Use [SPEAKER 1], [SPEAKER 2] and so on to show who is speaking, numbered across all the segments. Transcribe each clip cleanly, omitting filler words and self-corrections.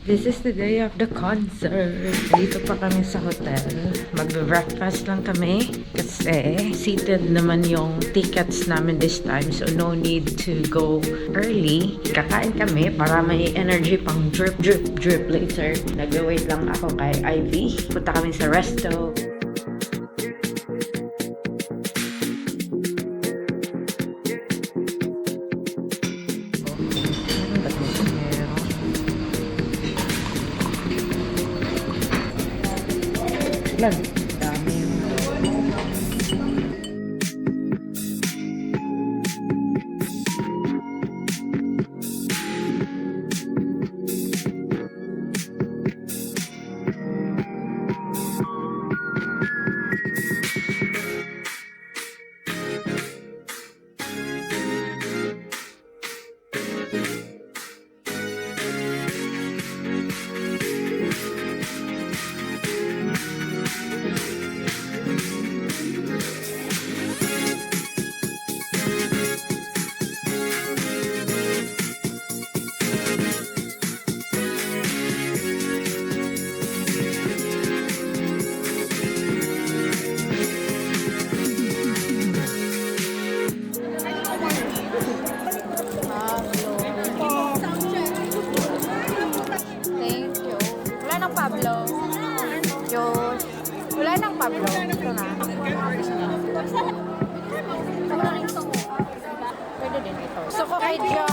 [SPEAKER 1] This is the day of the concert. Dito pa kami sa hotel. Mag-breakfast lang kami kasi seated naman yung tickets namin this time. So no need to go early. Kakain kami para may energy pang drip, drip, drip later. Nag-wait lang ako kay Ivy. Punta kami sa resto. Lang, dami yung
[SPEAKER 2] Pablo. Diyos. Wala nang Pablo. Ito na. Pwede din ito. Gusto ko kay Ja.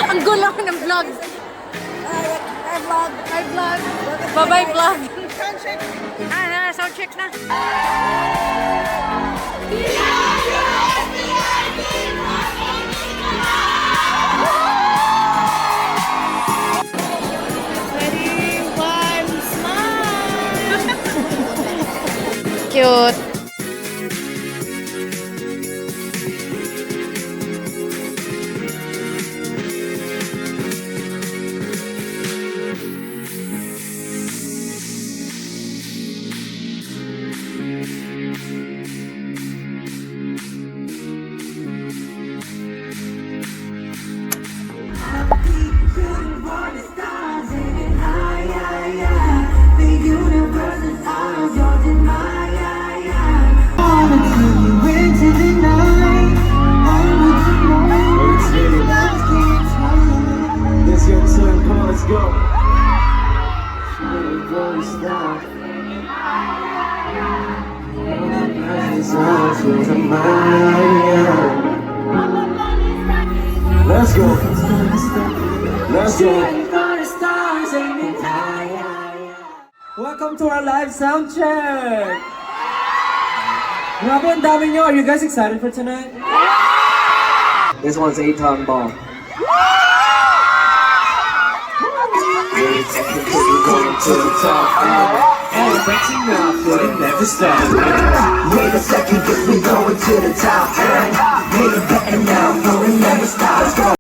[SPEAKER 2] Ang gulo ng vlog. Hi vlog. Bye-bye vlog. Sound check na. Ready, one, smile. Cute.
[SPEAKER 3] Let's go. Let's go. Let's go. Welcome to our live sound check. Grabe, ang dami nyo. Are you guys excited for tonight? This one's 8-ton ball. Going to the top, and breaking up, but it never stops. Wait a second, cause we going to the top, and made it better now, no it never stops. Go.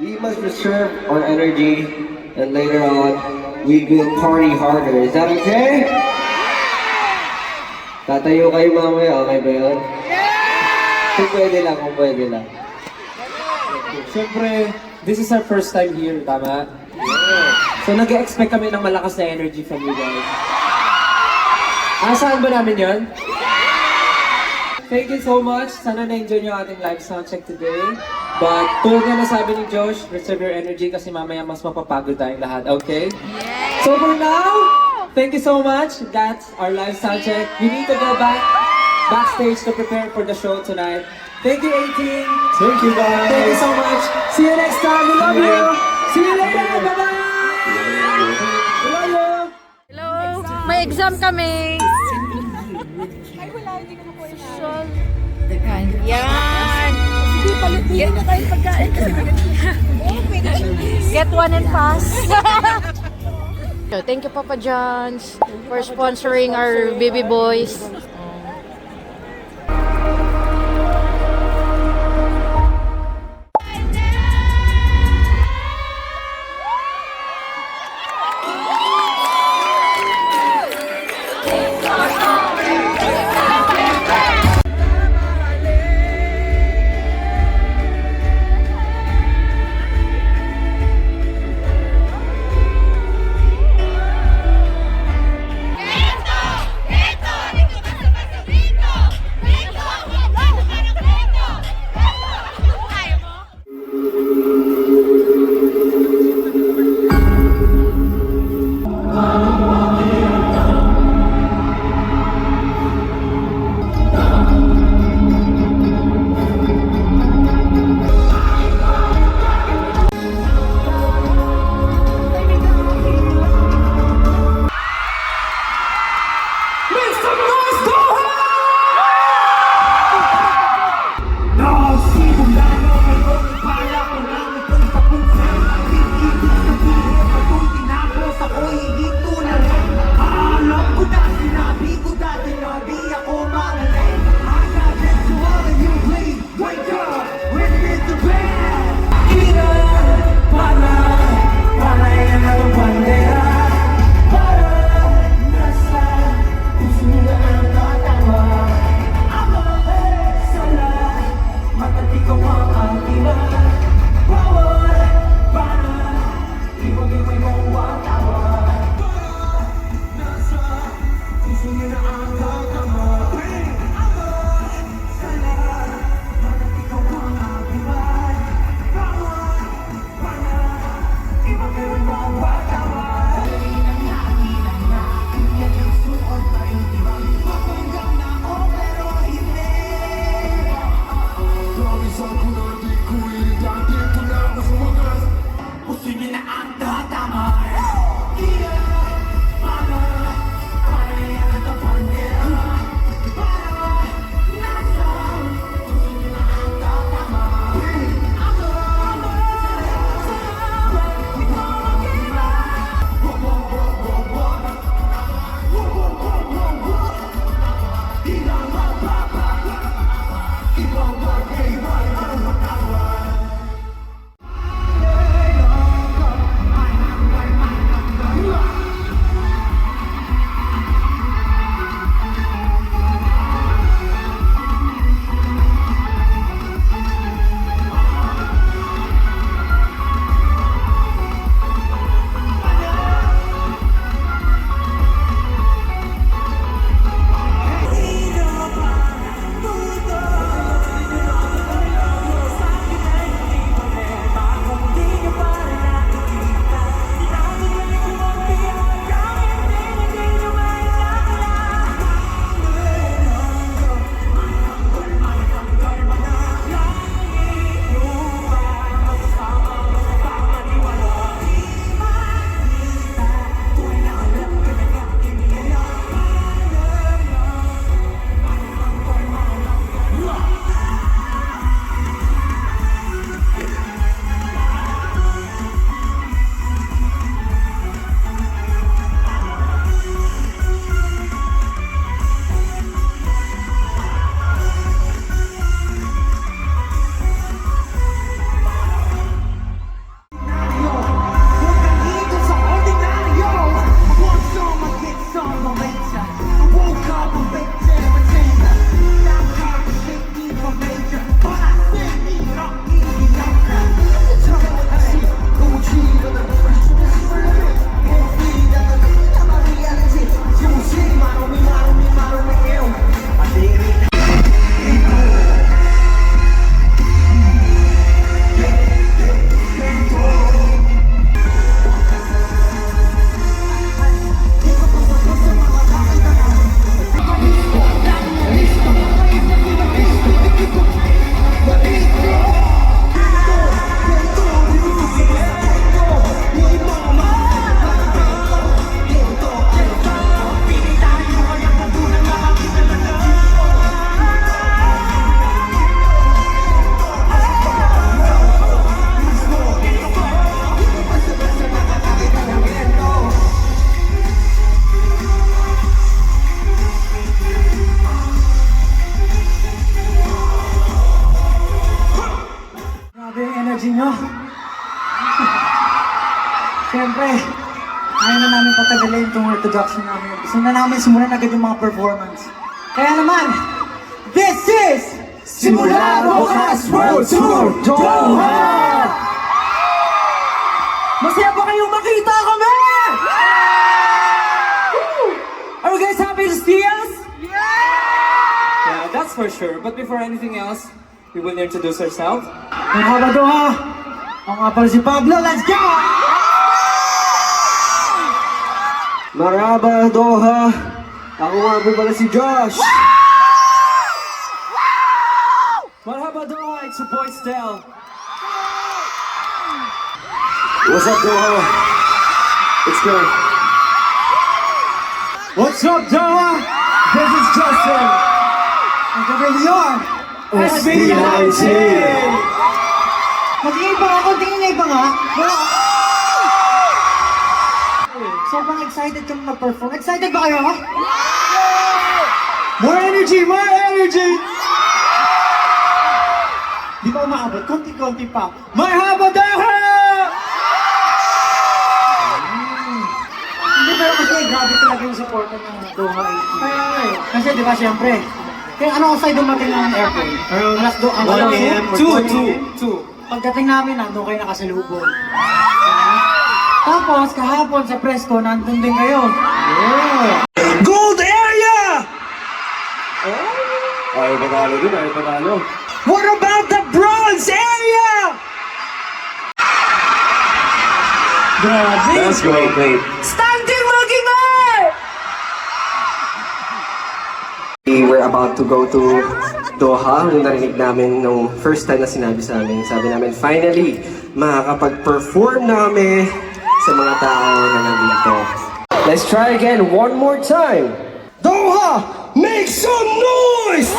[SPEAKER 3] We must reserve our energy, and later on, we will party harder. Is that okay? Tatayo kayo mamaya, okay ba yun? Kung pwede lang, kung pwede lang. Siyempre, this is our first time here, tama? So nag-expect kami ng malakas na energy from you guys. Saan ba namin yun? Thank you so much. Sana na-enjoy niyo ating live sound check today. But tulad nga nasabi ni Josh, reserve your energy kasi mamaya mas mapapagod tayong lahat, okay? So for now,
[SPEAKER 4] thank you so much. That's our live sound check. We need to go backstage to prepare for the show tonight. Thank you, 18.
[SPEAKER 3] Thank you, guys.
[SPEAKER 4] Thank you so much. See you next time. We love you. See you later. Bye-bye. We love you.
[SPEAKER 1] Hello! May exam kami!
[SPEAKER 2] Ay, wala, hindi ko nakuha na.
[SPEAKER 1] Yan!
[SPEAKER 2] Hindi, palutin na tayo pagkain kasi oh, pwede.
[SPEAKER 1] Get one and pass! So, thank you, Papa John's, for sponsoring our baby boys.
[SPEAKER 5] energy nyo. Siyempre, ayaw na namin patagalin itong introduction namin. Gusto na namin simulan agad yung mga performance. Kaya naman, this is
[SPEAKER 3] Simula Bukas World Tour Doha!
[SPEAKER 4] Masaya ba kayong makita kami? Are you guys happy to see us? Yeah, that's for sure. But before anything else, we will introduce ourselves.
[SPEAKER 5] Marhaba Doha! Ako nga pala si Pablo, let's go!
[SPEAKER 3] Marhaba Doha! Ako nga po pala si Josh!
[SPEAKER 4] Marhaba Doha, it's your boy Stel.
[SPEAKER 3] What's up Doha? It's good.
[SPEAKER 5] What's up Doha? This is Justin! Ang gabi yun!
[SPEAKER 3] SB19!
[SPEAKER 5] Mag-iiba nga, konting ingay ba nga? Sobrang excited kami mag-perform. Excited ba kayo? More energy! More energy! Di ba umaabot? Konti-konti pa. Marhaba Doha! Hindi, pero kasi grabe talaga yung support ng Doha 18. Kasi di ba siyempre, kaya ano side dumating ng airport? Alas do, ang
[SPEAKER 3] 1 a.m. or
[SPEAKER 4] 2.
[SPEAKER 5] Pagdating namin, nandun kayo nakasalubong. Tapos, kahapon sa press ko, nandun din kayo.
[SPEAKER 3] Gold area! Ayaw panalo dun, ayaw panalo. What about the bronze area?
[SPEAKER 5] Grabe!
[SPEAKER 3] That's great.
[SPEAKER 4] Standing Magiman!
[SPEAKER 6] We were about to go to Doha. Nung narinig namin nung first time na sinabi sa amin, sabi namin, finally, makakapag-perform na kami sa mga tao na nandito.
[SPEAKER 3] Let's try again one more time. Doha, make some noise!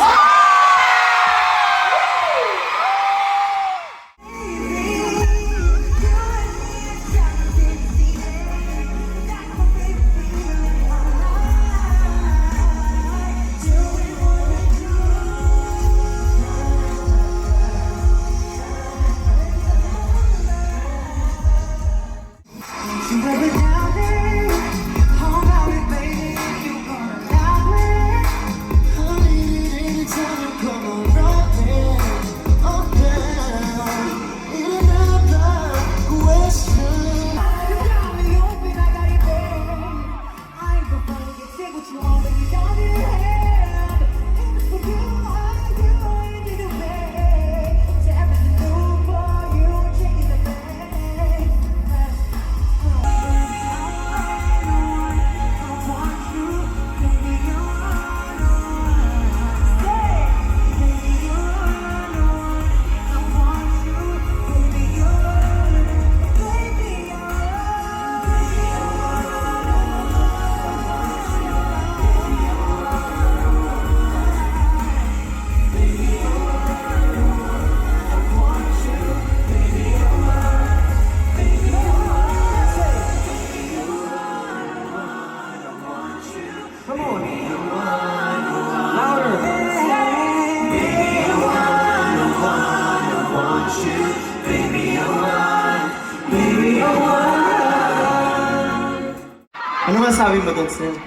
[SPEAKER 5] Ano masabi mo dun, Stel?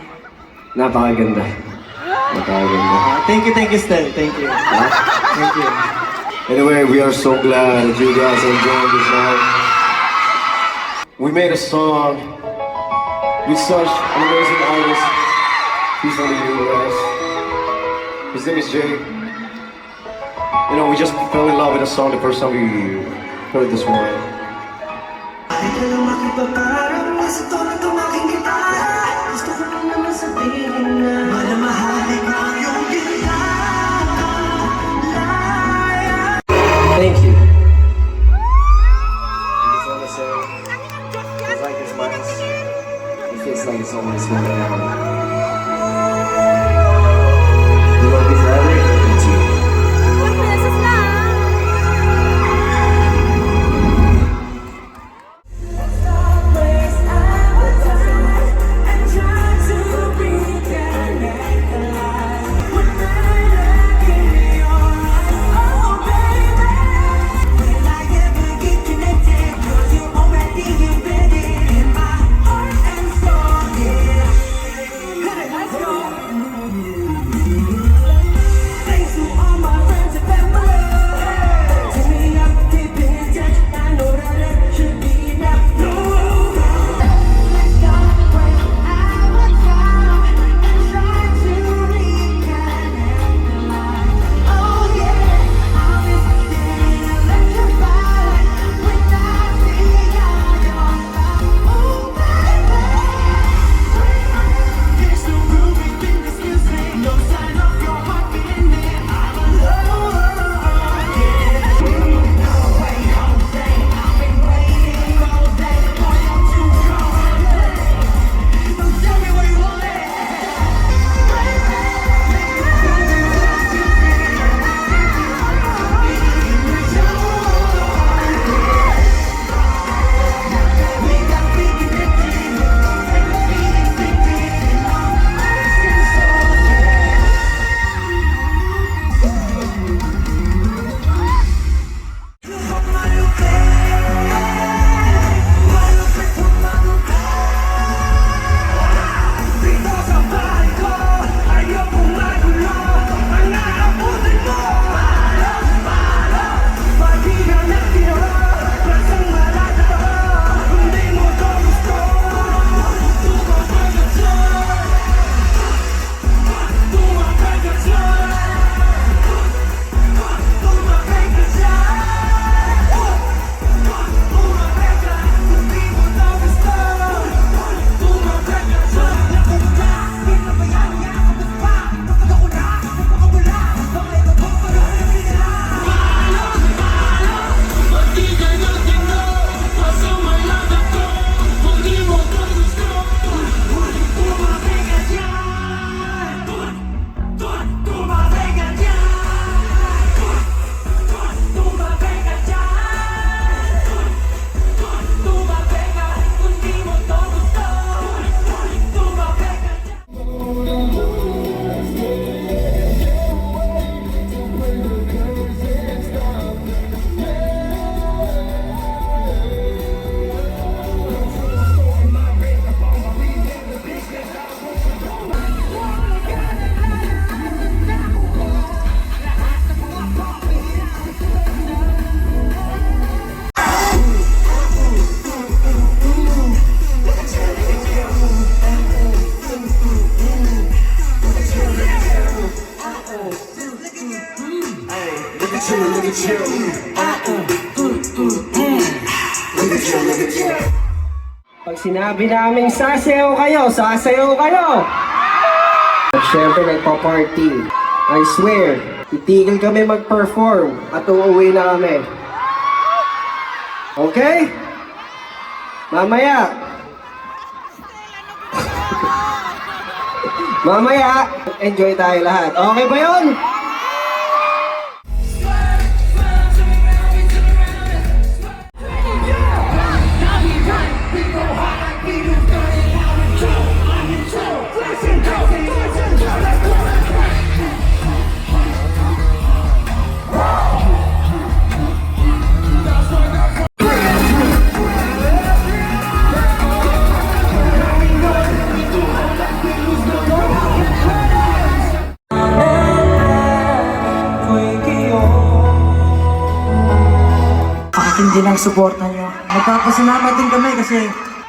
[SPEAKER 6] Napakaganda. Napakaganda.
[SPEAKER 5] Thank you, Stel. Thank you. Thank you.
[SPEAKER 3] Anyway, we are so glad that you guys enjoyed this night. We made a song with such an amazing artist. He's from the US. His name is Jay. You know, we just fell in love with the song the first time we heard this one.
[SPEAKER 6] Thank you. I just want to say, it's like this much. It feels like it's always been around. You love me forever? Me too. Pag sinabi namin sasayaw kayo, sasayaw kayo! At syempre nagpa-party. I swear, titigil kami mag-perform at uuwi na kami. Okay? Mamaya! Mamaya, enjoy tayo lahat. Okay ba yun?
[SPEAKER 5] Pakitindi ng suporta nyo. Nagpapasalamat din kami kasi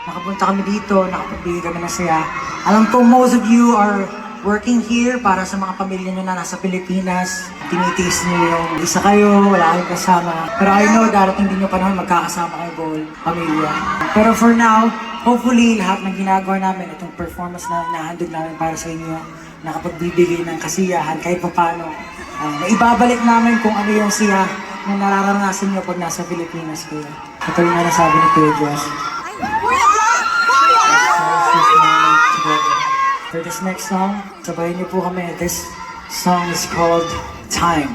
[SPEAKER 5] nakapunta kami dito, nakapagbigay kami ng saya. Alam ko most of you are working here para sa mga pamilya nyo na nasa Pilipinas. Tinitiis nyo yung isa kayo, wala kayong kasama. Pero I know darating din yung panahon magkakasama kayo buong pamilya. Pero for now, hopefully lahat ng ginagawa namin, itong performance na nahandog namin para sa inyo, nakapagbibigay ng kasiyahan kahit pa paano. Naibabalik namin kung ano yung siya na nararanasan nyo pag nasa Pilipinas kayo. Ito yung nasabi ni Kuya Josh. For this next song, sabayin niyo po kami. This song is called Time.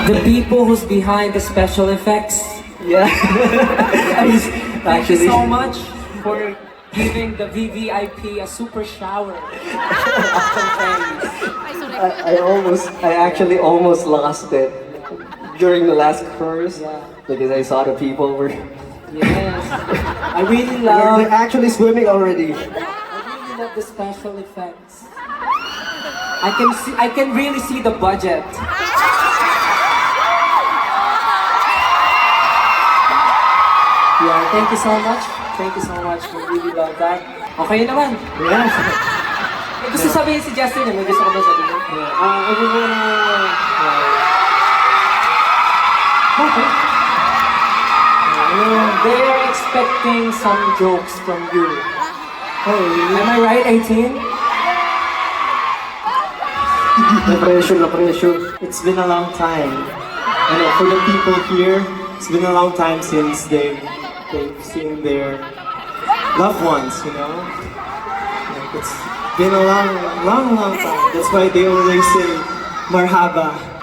[SPEAKER 4] The people who's behind the special effects.
[SPEAKER 6] Yeah.
[SPEAKER 4] Thank you so much for giving the VVIP a super shower of confetti.
[SPEAKER 6] I actually almost lost it during the last chorus because I saw the people were
[SPEAKER 4] Yes. I really
[SPEAKER 6] they're
[SPEAKER 4] love
[SPEAKER 6] actually swimming already.
[SPEAKER 4] the special effects. I can really see the budget. Yeah, thank you so much. Thank you so much. We really love that. Okay naman.
[SPEAKER 6] Yes.
[SPEAKER 4] May gusto sabihin si Justin, may gusto ko ba sabihin? They are expecting some jokes from you. Oh, really? Am I right, 18?
[SPEAKER 6] Na pressure.
[SPEAKER 7] It's been a long time. You know, for the people here, it's been a long time since they've seen their loved ones, you know? Like, it's been a long time. That's why they always say, Marhaba.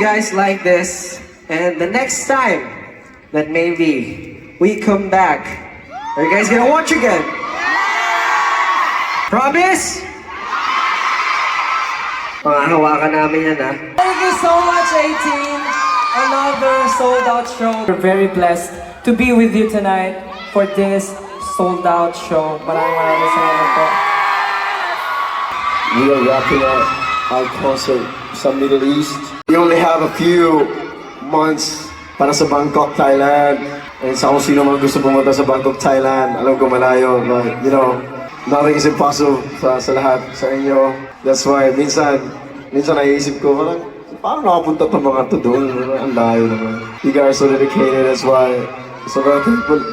[SPEAKER 6] Guys like this, and the next time that maybe we come back, are you guys gonna watch again? Promise? Hawakan namin yan, ha?
[SPEAKER 4] Thank you so much, 18. Another sold out show. We're very blessed to be with you tonight for this sold out show. Maraming salamat po.
[SPEAKER 7] We are wrapping up our concert sa Middle East. We only have a few months para sa Bangkok, Thailand. And sa kung sino man gusto pumunta sa Bangkok, Thailand, alam ko malayo, but you know, nothing is impossible sa lahat, sa inyo. That's why, minsan naiisip ko, parang nakapunta itong mga to doon, ang layo naman. You guys are so dedicated, that's why, sobrang thankful.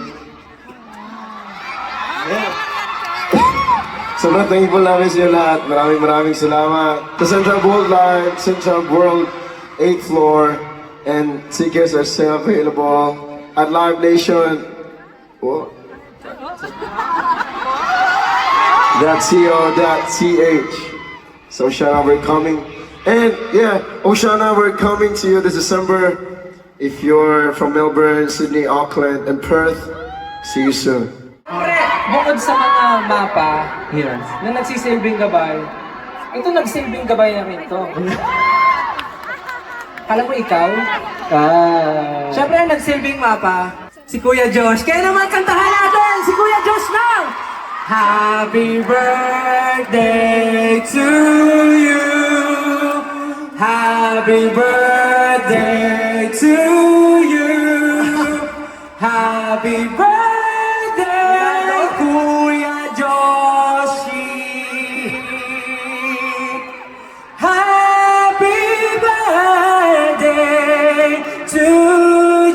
[SPEAKER 7] Sobrang thankful namin sa inyo lahat. Maraming salamat. The Central World Live, Central World 8th floor, and tickets are still available at Live Nation. What? .co.ch. So Oceana, we're coming. And yeah, Oceana, we're coming to you this December If you're from Melbourne, Sydney, Auckland, and Perth, see you soon.
[SPEAKER 4] Pre, bukod sa mga mapa na nagsisilbing gabay, ito nagsilbing gabay na rin to. Kala mo ikaw? Siyempre ang nagsilbing mapa, si Kuya Josh. Kaya naman kantahan natin si Kuya Josh now! Happy birthday to you. Happy birthday to you. Happy birthday, Kuya Joshi. Happy birthday to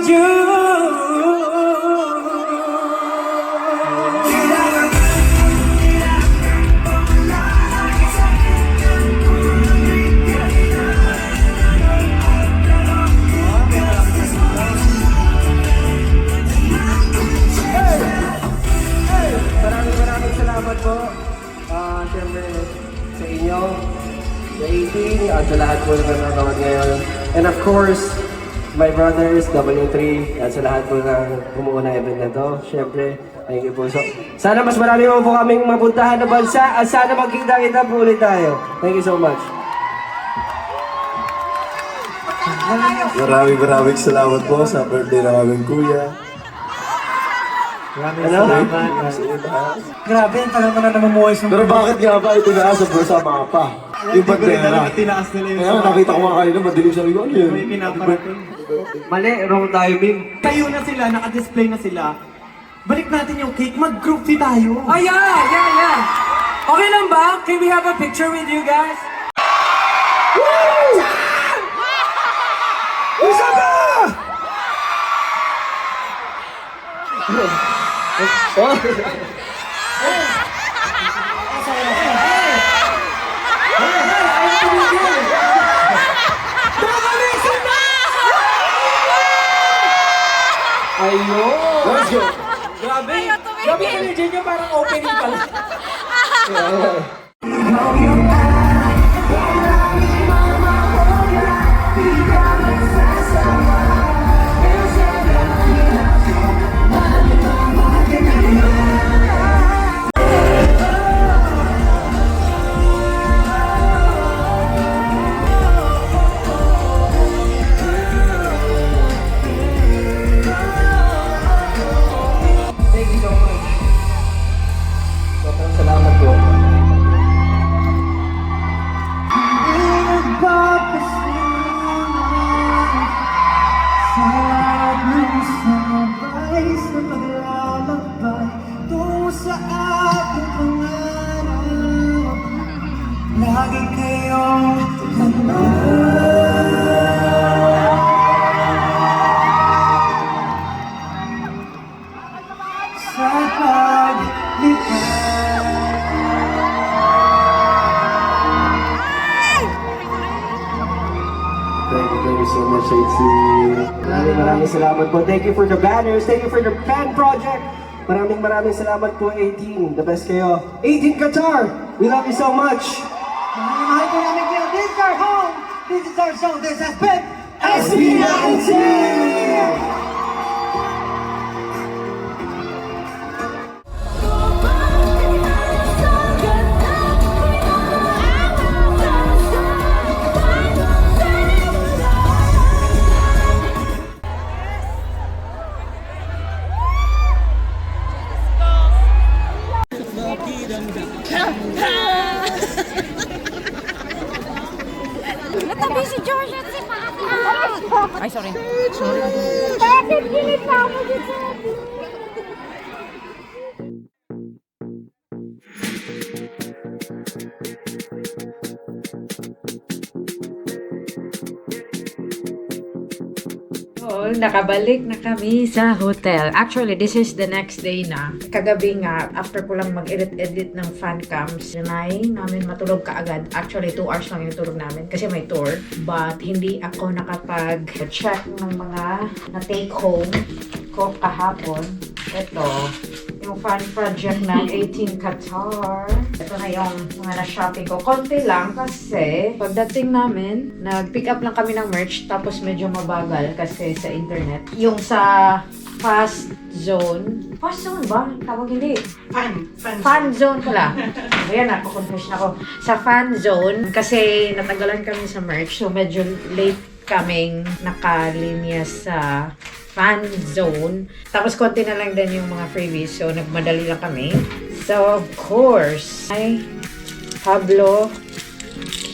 [SPEAKER 4] you. Maraming salamat po. Siyempre sa inyo, sa 18, at sa lahat po na nanonood ngayon. And of course, my brothers, W3, at sa lahat po na bumuo na event na to. Siyempre, thank you po. So, sana mas marami po kaming mapuntahan na bansa at sana magkita-kita po ulit tayo. Thank you so much.
[SPEAKER 7] Maraming salamat po sa birthday ng aming kuya.
[SPEAKER 4] Maraming salamat.
[SPEAKER 5] Grabe, ang tagal mo na namumuhay sa
[SPEAKER 7] Pero bakit nga ba ito na sa mapa? Yung bandera.
[SPEAKER 8] Tinaas nila yung
[SPEAKER 7] Kaya nakita ko nga kanina, madilim sabi ko, ano yun?
[SPEAKER 8] may pinaparating.
[SPEAKER 4] Mali, wrong timing.
[SPEAKER 8] Tayo na sila, naka-display na sila. Balik natin yung cake, mag-group tea tayo.
[SPEAKER 4] Oh, yeah. Okay lang ba? Can we have a picture with you guys?
[SPEAKER 7] Isa ba?
[SPEAKER 4] Ayun!
[SPEAKER 7] Let's go!
[SPEAKER 4] Grabe! Grabe ka ni Jenyo, parang opening pa lang. Thank you so much. Sobrang salamat po.
[SPEAKER 5] Lagi kayong sa
[SPEAKER 6] Thank you so much, HC. Maraming salamat po. Thank you for the banners. Thank you for the fan project. Maraming salamat po, 18. The best kayo. 18 Qatar! We love you so much!
[SPEAKER 5] Mahal ko namin kayo. This is our home. This is our show. This has been SB19!
[SPEAKER 2] Natabi si George at si Pati.
[SPEAKER 1] Ay, sorry.
[SPEAKER 2] Bakit ginit na ako dito?
[SPEAKER 1] Nakabalik na kami sa hotel. Actually, this is the next day na. Kagabi nga, after ko lang mag-edit-edit ng fan cams, sinay namin matulog kaagad. Actually, 2 hours lang yung tulog namin kasi may tour. But, hindi ako nakapag-check ng mga na-take home ko kahapon. Ito, yung fan project ng 18 Qatar. Ito na yung mga na-shopping ko. Konti lang kasi pagdating namin, nag-pick up lang kami ng merch tapos medyo mabagal kasi sa internet. Yung sa Fast Zone. Fast Zone ba? Tawag hindi. Fan Zone pala. Ayan, nakukonfess na ako. Sa Fan Zone, kasi natagalan kami sa merch, so medyo late kaming nakalinya sa Fan Zone. Tapos konti na lang din yung mga freebies, so nagmadali lang kami. So, of course, ay Pablo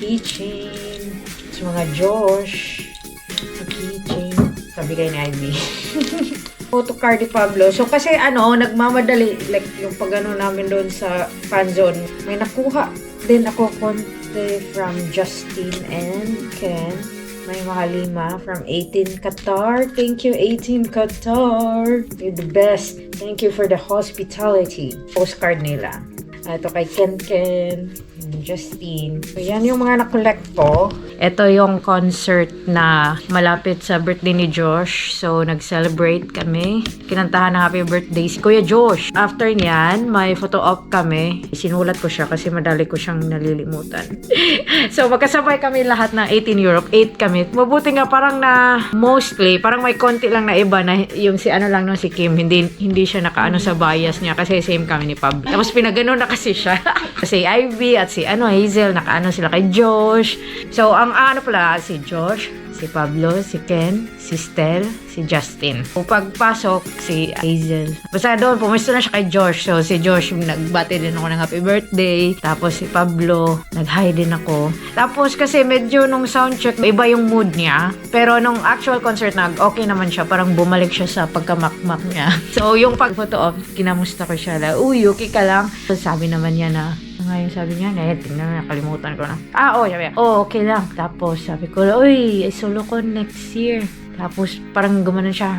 [SPEAKER 1] keychain. Sa mga Josh sa keychain. Sabi kayo ni Ivy. Photocard ni Pablo. So, kasi nagmamadali. Like, yung pag-ano namin doon sa fan zone. May nakuha din ako konti from Justin and Ken. May mahalima from 18 Qatar. Thank you, 18 Qatar. You're the best. Thank you for the hospitality. Postcard nila. Ito kay Ken, Justine. So, yan yung mga na-collect ko. Ito yung concert na malapit sa birthday ni Josh. So, nag-celebrate kami. Kinantahan ng happy birthday si Kuya Josh. After niyan, may photo op kami. Sinulat ko siya kasi madali ko siyang nalilimutan. So, magkasabay kami lahat ng 18 Europe. 8 kami. Mabuti nga parang mostly, parang may konti lang na iba na yung si si Kim. Hindi siya nakaano sa bias niya kasi same kami ni Pablo. Tapos pinagano na kasi siya. Si Ivy at si Hazel, nakaano sila kay Josh. So, ang pala, si Josh, si Pablo, si Ken, si Stel, si Justin. O pagpasok, si Hazel. Basta doon, pumisto na siya kay Josh. So, si Josh, nagbati din ako ng happy birthday. Tapos si Pablo, nag-hi din ako. Tapos kasi medyo nung soundcheck, iba yung mood niya. Pero nung actual concert, okay naman siya. Parang bumalik siya sa pagkamakmak niya. So, yung pag-photo off, kinamusta ko siya. Uy, okay ka lang? So, sabi naman niya na, ngayon sabi niya, tingnan na, nakalimutan ko na. Sabi niya, okay lang. Tapos sabi ko, uy, solo ko next year. Tapos parang gumanon siya.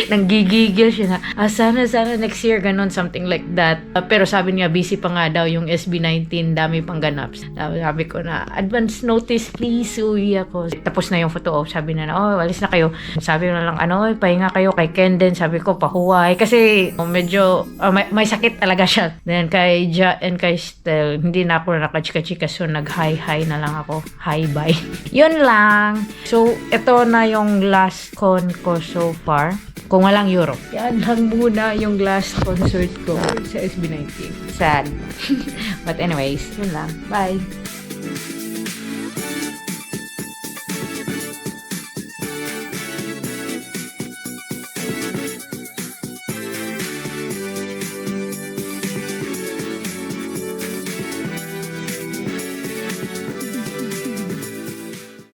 [SPEAKER 1] Nanggigigil siya na, sana next year, ganon, something like that. Pero sabi niya, busy pa nga daw yung SB19, dami pang ganaps. Sabi ko na, advance notice please, uwi ako. Tapos na yung photo op, sabi na, alis na kayo. Sabi na lang, pahinga kayo kay Ken din. Sabi ko, pahuway. Kasi medyo, may sakit talaga siya. Then kay Ja and kay Stel, hindi na ako nakachika-chika. So nag-hi na lang ako. Hi, bye. Yun lang. So, ito na yung last con ko so far. Kung walang Europe. Yan lang muna yung last concert ko sa SB19. Sad. But anyways, yun lang. Bye!